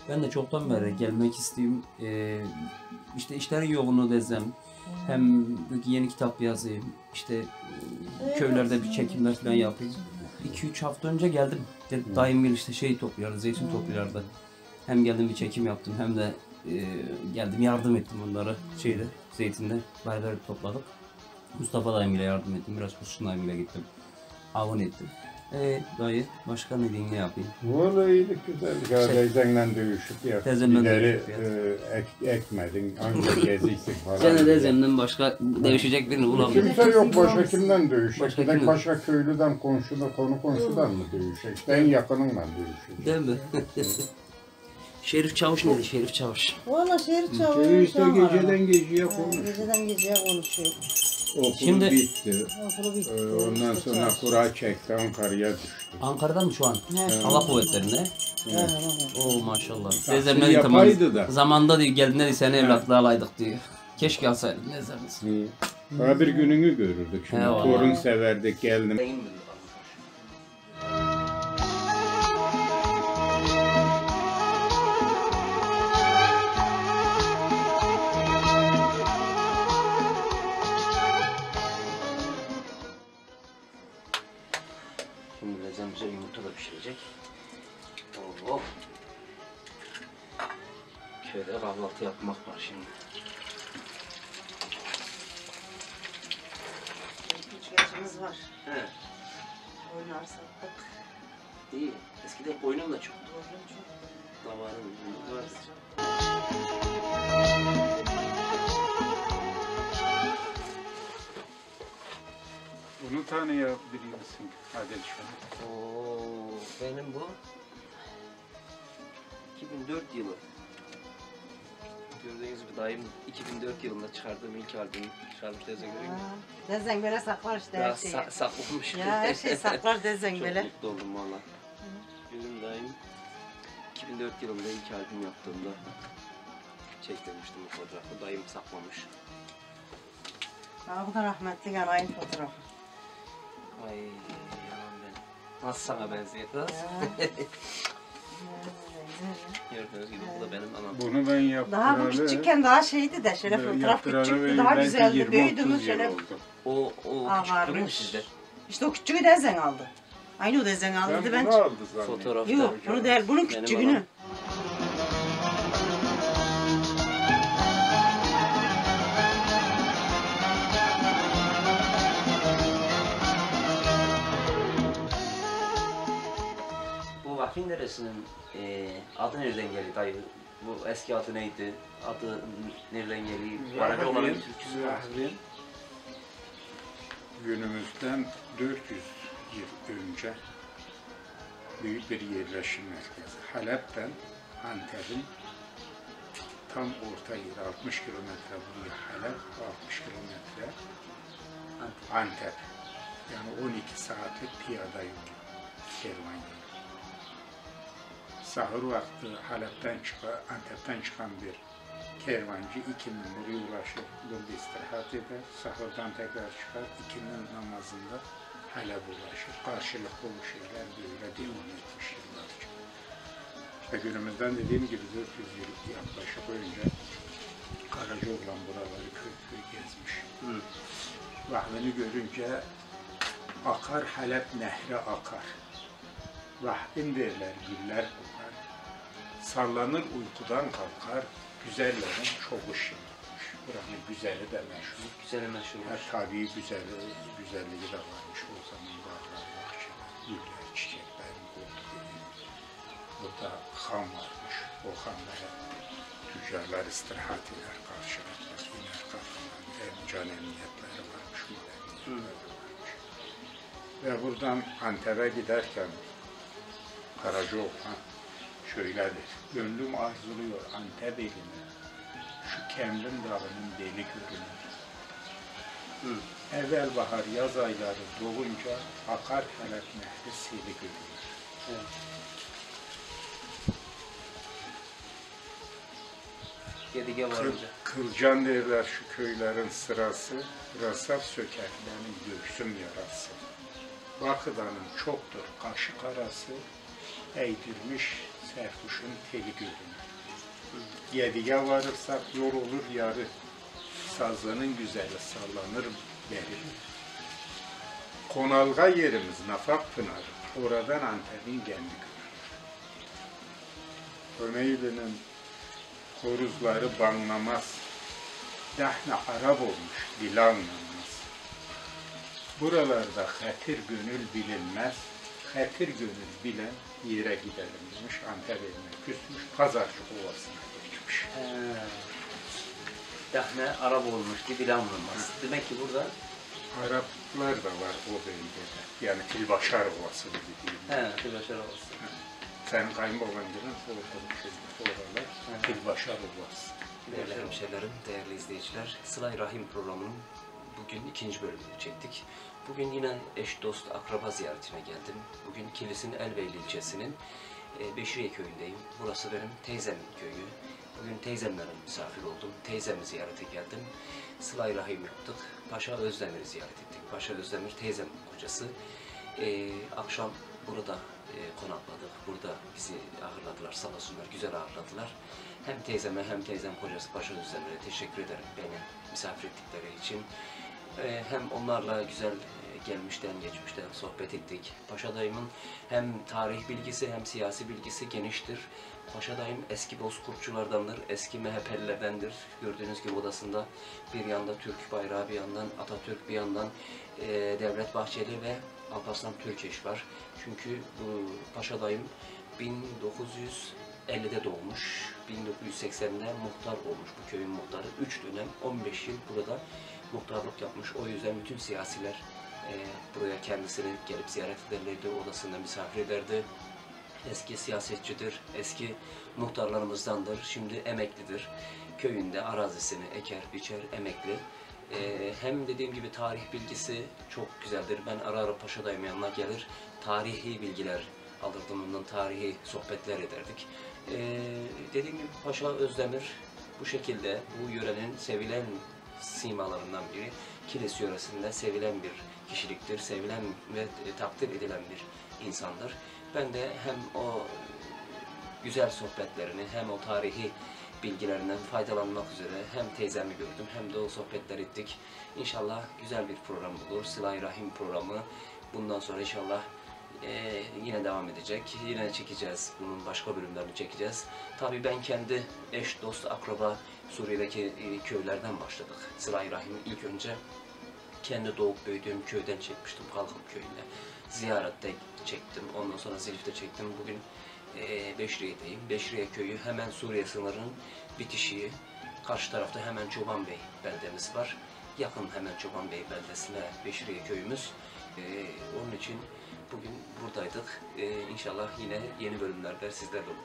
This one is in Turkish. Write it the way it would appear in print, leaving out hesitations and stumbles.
Ben de çoktan beri gelmek isteyeyim. İşte işlerin yoğunluğu desem. Hem yeni kitap yazayım. İşte köylerde bir çekimler falan yapayım. 2-3 hafta önce geldim. Dayım bir işte şey topluyordu, zeytin topluyordu. Hem geldim bir çekim yaptım hem de geldim yardım ettim onlara şeyde, zeytinde beraber topladık. Mustafa dayım ile yardım ettim, biraz Kurşun dayım ile gittim. Avun ettim. Dayı, başka ne diyeyim, ne yapayım? Vallahi iyilik güzel. Teyzenle dövüşüp yap. Teyzemle ekmedin, ancak geziktik falan. Sen de teyzemden başka dövüşecek birini bulamadın. Kimse yok, başka kimden dövüşecek? Başka Başka köylüden, komşudan mı dövüşecek? En yakınınla dövüşecek. Değil mi? Şerif Çavuş neydi? Şerif Çavuş. Valla Şerif Çavuş. İşte geceden geceye konuşuyor. Geceden geceye konuşuyor. Okulu bitti. Okulu bitti. Ondan işte sonra çalışıyor. kura çekti, Ankara'ya düştü. Ankara'da mı şu an? Evet. Hava kuvvetlerinde. Evet. Oo maşallah. Tahsil Teyzemle yapaydı da. Zamanda diyor geldin dedi seni evlatlığa alaydık diyor. Keşke alsaydın teyzemiz. Daha bir gününü görürdük şimdi. Eyvallah. Torun severdik, geldim. Şimdi Rezem bize yumurta da pişirecek. Oh. Köyde kahvaltı yapmak var şimdi. Üç yaşımız var. He. Oynar sattık. İyi. Eskiden koyunum da çok. Oyun çok. Davarım var. Bunu tanıyabiliyor musun? Hadi şöyle. Oo, benim bu 2004 yılı. Gördüğünüz gibi dayım 2004 yılında çıkardığım ilk albümü çıkarmış Dezen göreyim mi? Dezen böyle saklar işte Daha her şeyi. saklamış. Ya her şeyi saklar Dezen Çok böyle. mutlu oldum valla. Benim dayım 2004 yılında ilk albüm yaptığımda çektirmiştim bu fotoğrafı. Dayım saklamış. Ha, bu da rahmetli Garay'ın fotoğrafı. Ay yalan ben. Nasıl sana benziyor kız? Gördüğünüz gibi bu da benim anam. Bunu ben yaptıralı. Daha bu küçükken daha şeydi de şöyle fotoğraf küçüktü, daha güzeldi, büyüdü mü şöyle. O küçük duruyor mu sizde? İşte o küçüğü Dezen aldı. Aynı o Dezen aldı Ben ben. bunu aldı zaten. Fotoğrafta. Yok, bunu değil, bunun Benim küçüğünü. anam. Bu Vahvin Deresi'nin adı nereden geliyor dayı? Bu eski adı neydi? Adı nereden geliyor? Karaca olan bir türküsü var. Vahvin günümüzden 400 yıl önce büyük bir yerleşim merkezi. Halep'ten Antep'in tam orta yeri 60 kilometre buraya Halep, 60 kilometre Antep. Yani 12 saatlik piyada yolu, kervan yolu. Sahur vakti Halep'ten Antep'ten çıkan bir kervancı ikinin buraya ulaşır, burada istirahat eder. Sahurdan tekrar çıkar, ikinin namazında Halep ulaşır. Karşılıklı bu şeyler böyle devam etmiş yıllarca. İşte günümüzden dediğim gibi 400 yıl yaklaşık önce Karacaoğlan buraları köy gezmiş. Vahvini görünce akar Halep nehri akar. Vahvin derler, güller kokar. Sallanır uykudan kalkar, güzellerin çoğu şımarmış. Buranın güzeli de meşhur. Güzel meşhur. Tabii güzelliği de varmış o zaman bağlar, bahçeler, güller, çiçeklerin olduğu. Burada han varmış, o handa hep tüccarlar istirahat eder, karşılarlar, iner kalkırlar, can emniyetleri varmış, varmış. Ve buradan Antep'e giderken Karacaoğlan şöyledir, gönlüm arzuluyor Antep elini, şu Kemlin dağının beli görünür. Evvel bahar yaz ayları doğunca akar Halep nehri seli görünür. Evet. Gedige varınca. Kılcan derler şu köylerin sırası, rasat söker benim göğsüm yarası. Bakıdanın çoktur kaşık arası, eğdirmiş Serkuş'un teli görünür. Yediye varırsak yol olur yarı, sazlının güzeli sallanır beri. Konalga yerimiz Nafak Pınarı, oradan Antep'in kendi kınarı. Ömeyli'nin horuzları banlamaz, dahne Arap olmuş, dil anlamaz. Buralarda hatir gönül bilinmez, hatir gönül bilen yere gidelim demiş, Antep eline küsmüş, Pazarcı Ovası'na geçmiş. Dahne Arap olmuş, dil anlamaz. Demek ki burada Araplar da var o bölgede, yani Tilbaşar Ovası dediğim. Tilbaşar Ovası. Sen kayınbabancının oralar, Tilbaşar Ovası. Değerli hemşehrilerim, değerli izleyiciler, Sıla-i Rahim programının bugün ikinci bölümünü çektik. Bugün yine eş, dost, akraba ziyaretine geldim. Bugün Kilis'in Elbeyli ilçesinin Beşiriye köyündeyim. Burası benim teyzemin köyü. Bugün teyzemlerin misafir oldum. Teyzemi ziyarete geldim. Sıla-i Rahim yaptık. Paşa Özdemir'i ziyaret ettik. Paşa Özdemir teyzemin kocası. Akşam burada konakladık. Burada bizi ağırladılar, sağ olsunlar, güzel ağırladılar. Hem teyzeme hem teyzem kocası Paşa Özdemir'e teşekkür ederim beni misafir ettikleri için. Hem onlarla güzel gelmişten geçmişten sohbet ettik. Paşa dayımın hem tarih bilgisi hem siyasi bilgisi geniştir. Paşa dayım eski bozkurtçulardandır, eski MHP'lilerdendir. Gördüğünüz gibi odasında bir yanda Türk bayrağı, bir yandan Atatürk, bir yandan Devlet Bahçeli ve Alparslan Türkeş var. Çünkü bu Paşa dayım 1950'de doğmuş, 1980'de muhtar olmuş bu köyün muhtarı. 3 dönem, 15 yıl burada muhtarlık yapmış. O yüzden bütün siyasiler buraya kendisini gelip ziyaret ederlerdi, odasında misafir ederdi. Eski siyasetçidir, eski muhtarlarımızdandır, şimdi emeklidir. Köyünde arazisini eker, biçer, emekli. Hem dediğim gibi tarih bilgisi çok güzeldir. Ben ara ara Paşa dayımın yanına gelir, tarihi bilgiler alırdım, ondan tarihi sohbetler ederdik. Dediğim gibi Paşa Özdemir bu şekilde bu yörenin sevilen simalarından biri. Kilis yöresinde sevilen bir kişiliktir, sevilen ve takdir edilen bir insandır. Ben de hem o güzel sohbetlerini hem o tarihi bilgilerinden faydalanmak üzere hem teyzemi gördüm hem de o sohbetler ettik. İnşallah güzel bir program olur. Sıla-i Rahim programı bundan sonra inşallah yine devam edecek. Yine çekeceğiz. Bunun başka bölümlerini çekeceğiz. Tabii ben kendi eş, dost, akraba Suriye'deki köylerden başladık. Sıla-i Rahim'i ilk önce kendi doğup büyüdüğüm köyden çekmiştim, Kalkıp köyünde. Ziyarette çektim, ondan sonra Zilif'te çektim. Bugün Beşriye'deyim. Beşriye köyü hemen Suriye sınırının bitişiği. Karşı tarafta hemen Çobanbey beldemiz var. Yakın hemen Çobanbey beldesine Beşriye köyümüz. Onun için bugün buradaydık. İnşallah yine yeni bölümlerde sizlerle olacağız.